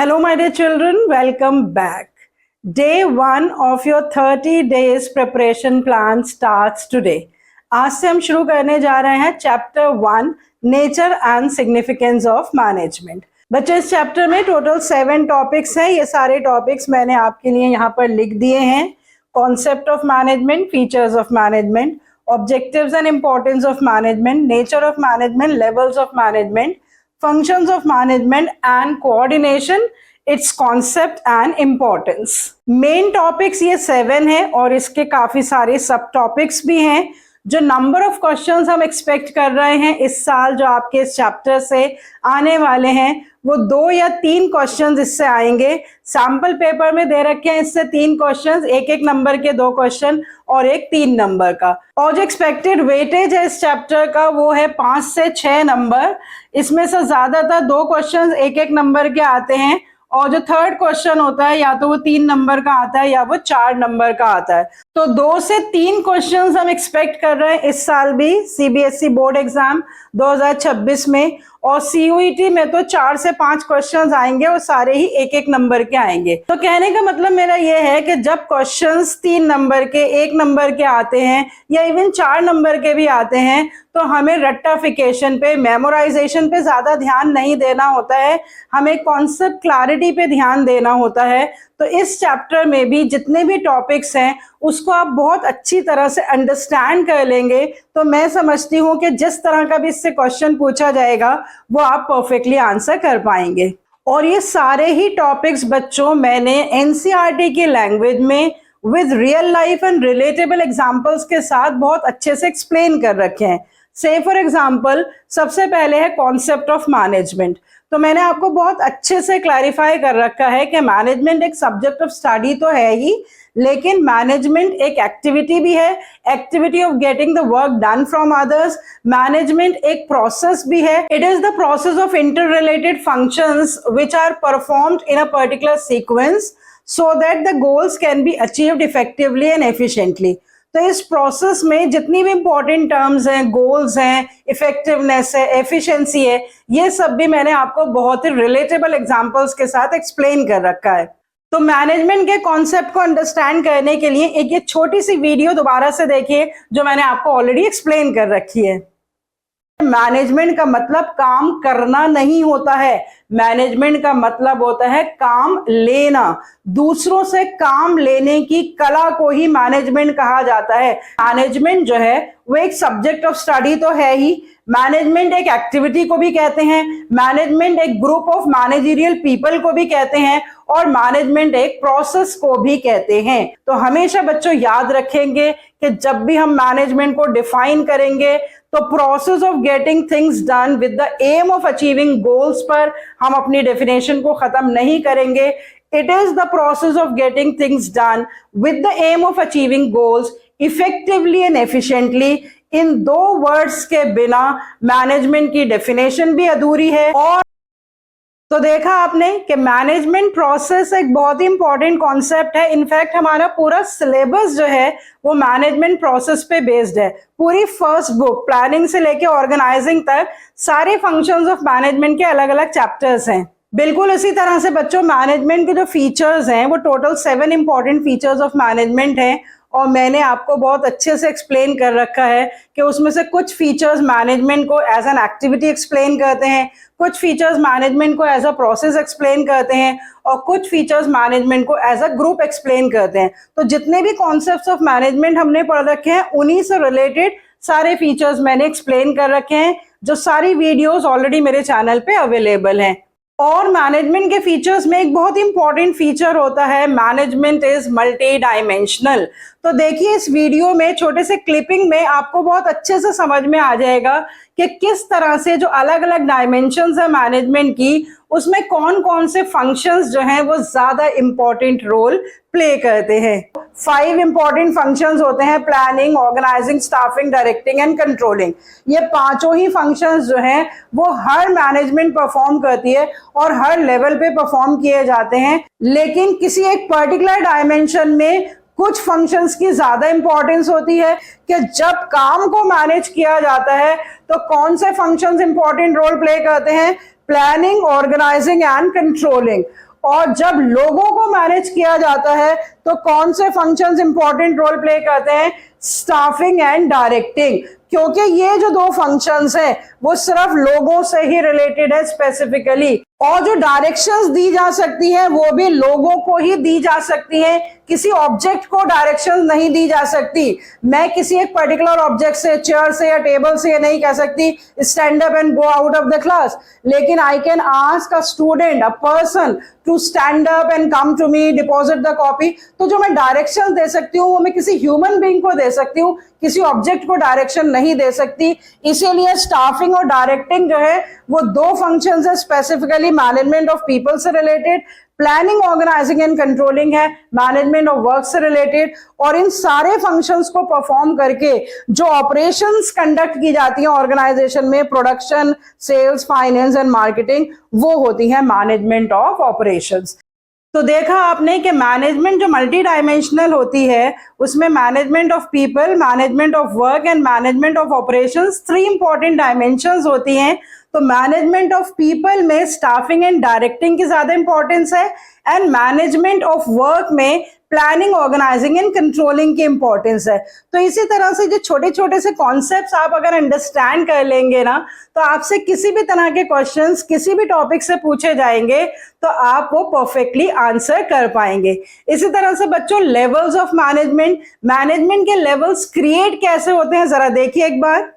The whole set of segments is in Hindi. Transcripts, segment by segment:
Hello, my dear children. Welcome back. Day 1 of your 30 days preparation plan starts today. आज से हम शुरू करने जा रहे हैं chapter 1 nature and significance of management. बच्चों, इस चैप्टर में टोटल 7 टॉपिक्स हैं। ये सारे टॉपिक्स मैंने आपके लिए यहाँ पर लिख दिए हैं। Concept of management, features of management, objectives and importance of management, nature of management, levels of management, functions of management and coordination, its concept and importance. Main topics ये 7 है और इसके काफी सारे सब टॉपिक्स भी हैं। जो नंबर ऑफ क्वेश्चंस हम एक्सपेक्ट कर रहे हैं इस साल जो आपके इस चैप्टर से आने वाले हैं वो 2 या 3 क्वेश्चंस इससे आएंगे। सैंपल पेपर में दे रखे हैं इससे 3 क्वेश्चंस, एक नंबर के 2 क्वेश्चन और एक 3 नंबर का। और जो एक्सपेक्टेड वेटेज है इस चैप्टर का वो है 5 से 6 नंबर। इसमें से ज्यादातर 2 क्वेश्चंस एक नंबर के आते हैं और जो थर्ड क्वेश्चन होता है या तो वो 3 नंबर का आता है या वो 4 नंबर का आता है। तो 2 से 3 क्वेश्चंस हम एक्सपेक्ट कर रहे हैं इस साल भी सीबीएसई बोर्ड एग्जाम 2026 में, और सीयूईटी में तो 4 से 5 क्वेश्चंस आएंगे और सारे ही एक नंबर के आएंगे। तो कहने का मतलब मेरा ये है कि जब क्वेश्चंस 3 नंबर के, 1 नंबर के आते हैं या इवन 4 नंबर के भी आते हैं तो हमें रट्टाफिकेशन पे, मेमोराइजेशन पे ज्यादा ध्यान नहीं देना होता है, हमें कॉन्सेप्ट क्लैरिटी पे ध्यान देना होता है। तो इस चैप्टर में भी जितने भी टॉपिक्स हैं उसको आप बहुत अच्छी तरह से अंडरस्टैंड कर लेंगे तो मैं समझती हूँ कि जिस तरह का भी इससे क्वेश्चन पूछा जाएगा वो आप परफेक्टली आंसर कर पाएंगे। और ये सारे ही टॉपिक्स बच्चों मैंने एनसीईआरटी की लैंग्वेज में with real life and relatable examples के साथ बहुत अच्छे से एक्सप्लेन कर रखे हैं। से फॉर एग्जाम्पल सबसे पहले है कॉन्सेप्ट ऑफ मैनेजमेंट। तो मैंने आपको बहुत अच्छे से क्लैरिफाई कर रखा है कि मैनेजमेंट एक सब्जेक्ट ऑफ स्टडी तो है ही, लेकिन मैनेजमेंट एक एक्टिविटी भी है, activity of getting the work done from others. Management एक प्रोसेस भी है, it is the process of interrelated functions which are performed in a particular sequence so that the goals can be achieved effectively and efficiently. तो इस प्रोसेस में जितनी भी इंपॉर्टेंट टर्म्स हैं, गोल्स हैं, इफेक्टिवनेस है, एफिशिएंसी है, ये सब भी मैंने आपको बहुत ही रिलेटेबल एग्जांपल्स के साथ एक्सप्लेन कर रखा है। तो मैनेजमेंट के कॉन्सेप्ट को अंडरस्टैंड करने के लिए एक ये छोटी सी वीडियो दोबारा से देखिए जो मैंने आपको ऑलरेडी एक्सप्लेन कर रखी है। मैनेजमेंट का मतलब काम करना नहीं होता है, मैनेजमेंट का मतलब होता है काम लेना। दूसरों से काम लेने की कला को ही मैनेजमेंट कहा जाता है। मैनेजमेंट जो है वो एक सब्जेक्ट ऑफ स्टडी तो है ही, मैनेजमेंट एक एक्टिविटी को भी कहते हैं, मैनेजमेंट एक ग्रुप ऑफ मैनेजरियल पीपल को भी कहते हैं और मैनेजमेंट एक प्रोसेस को भी कहते हैं। तो हमेशा बच्चों याद रखेंगे कि जब भी हम मैनेजमेंट को डिफाइन करेंगे तो process of getting things done with the aim of achieving goals पर हम अपनी डेफिनेशन को खत्म नहीं करेंगे। It is the process of getting things done with the aim of achieving goals effectively and efficiently. In 2 words के बिना मैनेजमेंट की डेफिनेशन भी अधूरी है। और तो देखा आपने कि मैनेजमेंट प्रोसेस एक बहुत ही इंपॉर्टेंट कॉन्सेप्ट है। इनफैक्ट हमारा पूरा सिलेबस जो है वो मैनेजमेंट प्रोसेस पे बेस्ड है। पूरी फर्स्ट बुक प्लानिंग से लेके ऑर्गेनाइजिंग तक सारे फंक्शंस ऑफ मैनेजमेंट के अलग अलग चैप्टर्स हैं। बिल्कुल इसी तरह से बच्चों मैनेजमेंट के जो फीचर्स हैं वो total 7 important features of management हैं और मैंने आपको बहुत अच्छे से एक्सप्लेन कर रखा है कि उसमें से कुछ फीचर्स मैनेजमेंट को एज एन एक्टिविटी एक्सप्लेन करते हैं, कुछ फीचर्स मैनेजमेंट को एज अ प्रोसेस एक्सप्लेन करते हैं और कुछ फीचर्स मैनेजमेंट को एज अ ग्रुप एक्सप्लेन करते हैं। तो जितने भी कॉन्सेप्ट्स ऑफ मैनेजमेंट हमने पढ़ रखे हैं उन्हीं से रिलेटेड सारे फीचर्स मैंने एक्सप्लेन कर रखे हैं, जो सारी वीडियोस ऑलरेडी मेरे चैनल पे अवेलेबल हैं। और मैनेजमेंट के फीचर्स में एक बहुत इंपॉर्टेंट फीचर होता है मैनेजमेंट इज मल्टी डायमेंशनल। तो देखिए इस वीडियो में छोटे से क्लिपिंग में आपको बहुत अच्छे से समझ में आ जाएगा कि किस तरह से जो अलग अलग डायमेंशंस है मैनेजमेंट की उसमें कौन कौन से फंक्शंस जो हैं वो ज्यादा इंपॉर्टेंट रोल प्ले करते हैं। 5 इंपॉर्टेंट फंक्शंस होते हैं, planning, organizing, staffing, directing and controlling. ये पांचों ही फंक्शंस जो हैं वो हर मैनेजमेंट परफॉर्म करती है और हर लेवल पे परफॉर्म किए जाते हैं, लेकिन किसी एक पर्टिकुलर डायमेंशन में कुछ फंक्शंस की ज्यादा इंपॉर्टेंस होती है कि जब काम को मैनेज किया जाता है तो कौन से फंक्शंस इंपॉर्टेंट रोल प्ले करते हैं, प्लानिंग, ऑर्गेनाइजिंग एंड कंट्रोलिंग। और जब लोगों को मैनेज किया जाता है तो कौन से फंक्शंस इंपॉर्टेंट रोल प्ले करते हैं? स्टाफिंग एंड डायरेक्टिंग, क्योंकि ये जो दो फंक्शंस हैं वो सिर्फ लोगों से ही रिलेटेड है स्पेसिफिकली, और जो डायरेक्शंस दी जा सकती हैं वो भी लोगों को ही दी जा सकती हैं, किसी ऑब्जेक्ट को डायरेक्शंस नहीं दी जा सकती। मैं किसी एक पर्टिकुलर ऑब्जेक्ट से, चेयर से या टेबल से नहीं कह सकती stand up and go out of the class, लेकिन I can ask a student, a person to stand up and come to me, deposit the copy. तो जो मैं डायरेक्शन दे सकती हूँ वो मैं किसी ह्यूमन बीइंग को दे सकती हूँ, किसी ऑब्जेक्ट को डायरेक्शन नहीं दे सकती। इसीलिए स्टाफिंग और डायरेक्टिंग जो है वो दो फंक्शंस है, स्पेसिफिकली मैनेजमेंट ऑफ पीपल से related, planning, organizing and controlling है मैनेजमेंट ऑफ वर्क से रिलेटेड। और इन सारे फंक्शंस को परफॉर्म करके जो ऑपरेशंस कंडक्ट की जाती हैं ऑर्गेनाइजेशन में, production, sales, finance and marketing, वो होती है मैनेजमेंट ऑफ ऑपरेशंस। तो देखा आपने कि मैनेजमेंट जो मल्टी डायमेंशनल होती है उसमें management of people, management of work and management of operations 3 important dimensions होती हैं। तो मैनेजमेंट ऑफ पीपल में स्टाफिंग एंड डायरेक्टिंग की ज्यादा इंपॉर्टेंस है, एंड मैनेजमेंट ऑफ वर्क में प्लानिंग, ऑर्गेनाइजिंग एंड कंट्रोलिंग की इंपॉर्टेंस है। तो इसी तरह से जो छोटे छोटे से कॉन्सेप्ट्स आप अगर अंडरस्टैंड कर लेंगे ना, तो आपसे किसी भी तरह के क्वेश्चंस किसी भी टॉपिक से पूछे जाएंगे तो आप वो परफेक्टली आंसर कर पाएंगे। इसी तरह से बच्चों, लेवल्स ऑफ मैनेजमेंट, मैनेजमेंट के लेवल्स क्रिएट कैसे होते हैं जरा देखिए एक बार,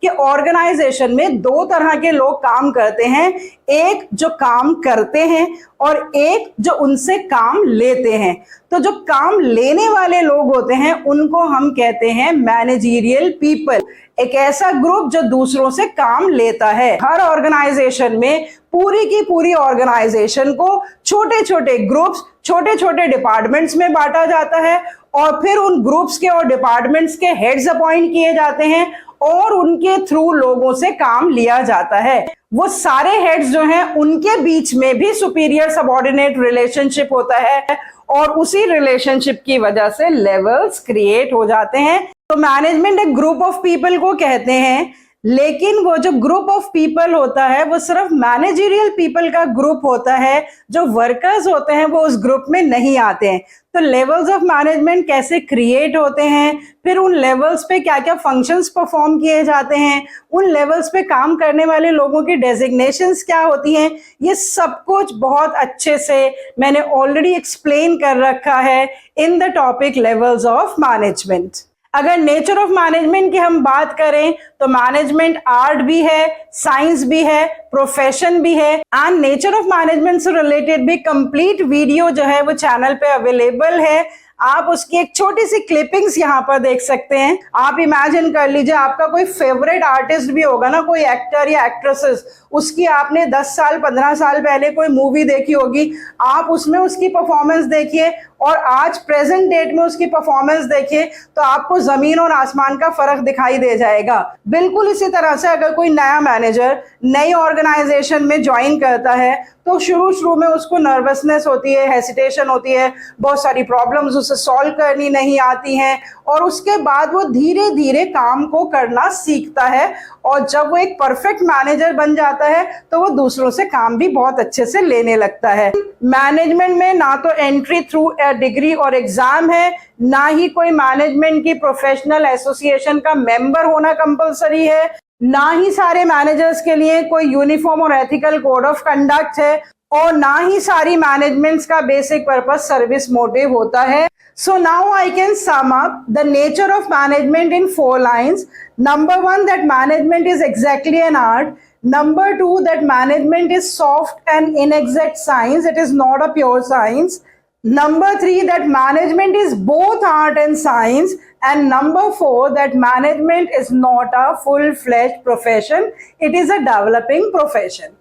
कि ऑर्गेनाइजेशन में 2 तरह के लोग काम करते हैं, एक जो काम करते हैं और एक जो उनसे काम लेते हैं। तो जो काम लेने वाले लोग होते हैं उनको हम कहते हैं मैनेजरियल पीपल, एक ऐसा ग्रुप जो दूसरों से काम लेता है। हर ऑर्गेनाइजेशन में पूरी की पूरी ऑर्गेनाइजेशन को छोटे छोटे ग्रुप्स, छोटे छोटे डिपार्टमेंट्स में बांटा जाता है, और फिर उन ग्रुप्स के और डिपार्टमेंट्स के हेड्स अपॉइंट किए जाते हैं और उनके थ्रू लोगों से काम लिया जाता है। वो सारे हेड्स जो हैं उनके बीच में भी सुपीरियर सबऑर्डिनेट रिलेशनशिप होता है, और उसी रिलेशनशिप की वजह से लेवल्स क्रिएट हो जाते हैं। तो मैनेजमेंट एक ग्रुप ऑफ पीपल को कहते हैं, लेकिन वो जो ग्रुप ऑफ पीपल होता है वो सिर्फ मैनेजरियल पीपल का ग्रुप होता है, जो वर्कर्स होते हैं वो उस ग्रुप में नहीं आते हैं। तो लेवल्स ऑफ मैनेजमेंट कैसे क्रिएट होते हैं, फिर उन लेवल्स पे क्या क्या फंक्शंस परफॉर्म किए जाते हैं, उन लेवल्स पे काम करने वाले लोगों की डेजिग्नेशंस क्या होती हैं, ये सब कुछ बहुत अच्छे से मैंने ऑलरेडी एक्सप्लेन कर रखा है in the topic levels of management. अगर नेचर ऑफ मैनेजमेंट की हम बात करें तो मैनेजमेंट आर्ट भी है, साइंस भी है, प्रोफेशन भी है, एंड नेचर ऑफ मैनेजमेंट से रिलेटेड भी कंप्लीट वीडियो जो है वो चैनल पे अवेलेबल है। आप उसकी एक छोटी सी क्लिपिंग्स यहाँ पर देख सकते हैं। आप इमेजिन कर लीजिए आपका कोई फेवरेट आर्टिस्ट भी होगा ना, कोई एक्टर या एक्ट्रेसेस, उसकी आपने 10 साल 15 साल पहले कोई मूवी देखी होगी, आप उसमें उसकी परफॉर्मेंस देखिए और आज प्रेजेंट डेट में उसकी परफॉर्मेंस देखिए तो आपको जमीन और आसमान का फर्क दिखाई दे जाएगा। बिल्कुल इसी तरह से अगर कोई नया मैनेजर नई ऑर्गेनाइजेशन में ज्वाइन करता है तो शुरू में उसको नर्वसनेस होती है, हेसिटेशन होती है, बहुत सारी प्रॉब्लम्स उसे सॉल्व करनी नहीं आती हैं, और उसके बाद वो धीरे धीरे काम को करना सीखता है, और जब वो एक परफेक्ट मैनेजर बन जाता है तो वो दूसरों से काम भी बहुत अच्छे से लेने लगता है। मैनेजमेंट में ना तो एंट्री थ्रू अ डिग्री और एग्जाम है, ना ही कोई मैनेजमेंट की प्रोफेशनल एसोसिएशन का मेंबर होना कंपलसरी है, ना ही सारे मैनेजर्स के लिए कोई यूनिफॉर्म और एथिकल कोड ऑफ कंडक्ट है, और ना ही सारी मैनेजमेंट्स का बेसिक पर्पस सर्विस मोटिव होता है। So now I can sum up the nature of management in 4 lines. Number 1, that management is exactly an art. Number 2, that management is soft and inexact science. It is not a pure science. Number 3, that management is both art and science. And number 4, that management is not a full-fledged profession. It is a developing profession.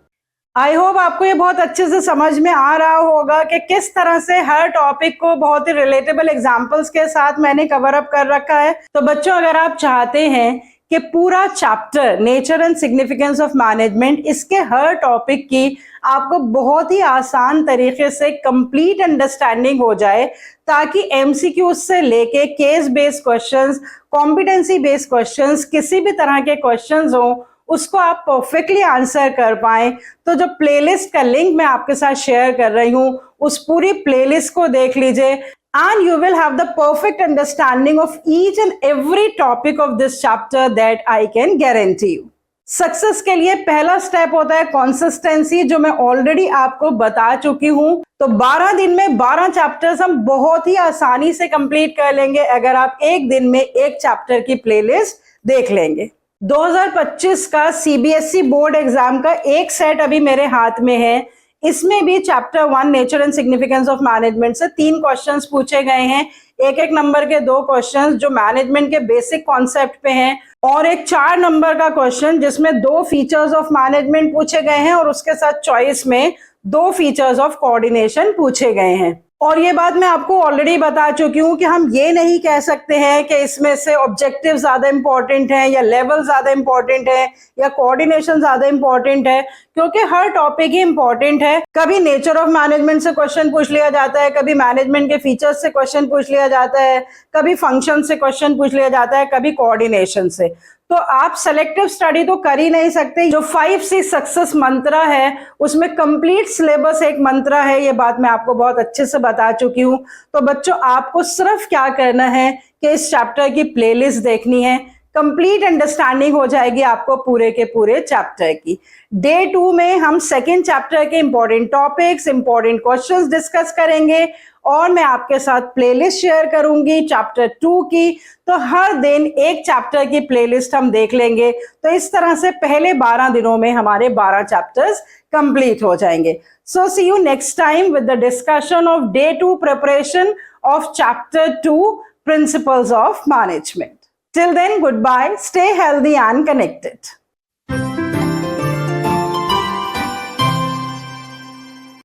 I hope आपको ये बहुत अच्छे से समझ में आ रहा होगा कि किस तरह से हर टॉपिक को बहुत ही रिलेटेबल एग्जांपल्स के साथ मैंने कवर अप कर रखा है। तो बच्चों, अगर आप चाहते हैं कि पूरा chapter nature and significance of management, इसके हर टॉपिक की आपको बहुत ही आसान तरीके से कंप्लीट अंडरस्टैंडिंग हो जाए, ताकि एमसीक्यू से लेके case based questions, competency based questions, किसी भी तरह के क्वेश्चंस हो उसको आप परफेक्टली आंसर कर पाए, तो जो प्लेलिस्ट का लिंक मैं आपके साथ शेयर कर रही हूं उस पूरी प्लेलिस्ट को देख लीजिए and you will have the perfect understanding of each and every topic of this chapter that I can guarantee you. Success के लिए पहला स्टेप होता है कंसिस्टेंसी, जो मैं ऑलरेडी आपको बता चुकी हूं। तो 12 दिन में 12 चैप्टर्स हम बहुत ही आसानी से कंप्लीट कर लेंगे अगर आप एक दिन में एक चैप्टर की प्लेलिस्ट देख लेंगे। 2025 का सीबीएसई बोर्ड एग्जाम का एक सेट अभी मेरे हाथ में है। इसमें भी chapter 1 nature and significance of management से 3 क्वेश्चंस पूछे गए हैं। एक नंबर के 2 क्वेश्चंस जो मैनेजमेंट के बेसिक कॉन्सेप्ट पे हैं और एक 4 नंबर का क्वेश्चन जिसमें 2 फीचर्स ऑफ मैनेजमेंट पूछे गए हैं और उसके साथ चॉइस में 2 फीचर्स ऑफ कोऑर्डिनेशन पूछे गए हैं। और ये बात मैं आपको ऑलरेडी बता चुकी हूं कि हम ये नहीं कह सकते हैं कि इसमें से ऑब्जेक्टिव ज्यादा इंपॉर्टेंट है या लेवल ज्यादा इंपॉर्टेंट है या कोऑर्डिनेशन ज्यादा इंपॉर्टेंट है, क्योंकि हर टॉपिक ही इंपॉर्टेंट है। कभी नेचर ऑफ मैनेजमेंट से क्वेश्चन पूछ लिया जाता है, कभी मैनेजमेंट के फीचर्स से क्वेश्चन पूछ लिया जाता है, कभी फंक्शन से क्वेश्चन पूछ लिया जाता है, कभी कोऑर्डिनेशन से। तो आप सेलेक्टिव स्टडी तो कर ही नहीं सकते। जो 5C सक्सेस मंत्रा है उसमें कंप्लीट सिलेबस एक मंत्रा है, ये बात मैं आपको बहुत अच्छे से बता चुकी हूं। तो बच्चों आपको सिर्फ क्या करना है कि इस चैप्टर की प्लेलिस्ट देखनी है, कंप्लीट अंडरस्टैंडिंग हो जाएगी आपको पूरे के पूरे चैप्टर की। डे 2 में हम सेकेंड चैप्टर के important topics, important questions discuss करेंगे और मैं आपके साथ प्लेलिस्ट शेयर करूंगी चैप्टर 2 की। तो हर दिन एक चैप्टर की प्लेलिस्ट हम देख लेंगे। तो इस तरह से पहले 12 दिनों में हमारे 12 चैप्टर्स कंप्लीट हो जाएंगे। So see you next time with the discussion of day 2 preparation of chapter 2 principles of management. Till then, goodbye, stay healthy and connected.